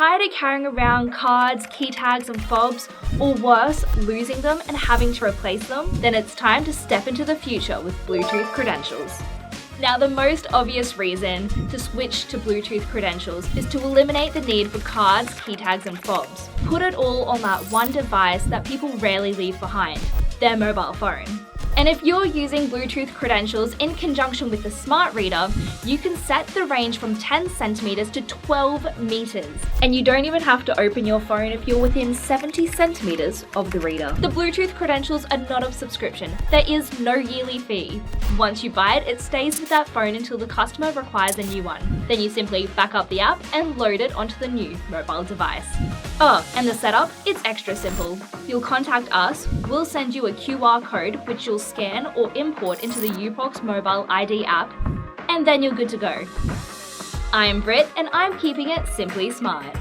Tired of carrying around cards, key tags and fobs, or worse, losing them and having to replace them? Then it's time to step into the future with Bluetooth credentials. Now, the most obvious reason to switch to Bluetooth credentials is to eliminate the need for cards, key tags and fobs. Put it all on that one device that people rarely leave behind, their mobile phone. And if you're using Bluetooth credentials in conjunction with the smart reader, you can set the range from 10 centimeters to 12 meters. And you don't even have to open your phone if you're within 70 centimeters of the reader. The Bluetooth credentials are not a subscription. There is no yearly fee. Once you buy it, it stays with that phone until the customer requires a new one. Then you simply back up the app and load it onto the new mobile device. Oh, and the setup? It's extra simple. You'll contact us, we'll send you a QR code which you'll scan or import into the UBox Mobile ID app, and then you're good to go. I'm Britt and I'm keeping it simply smart.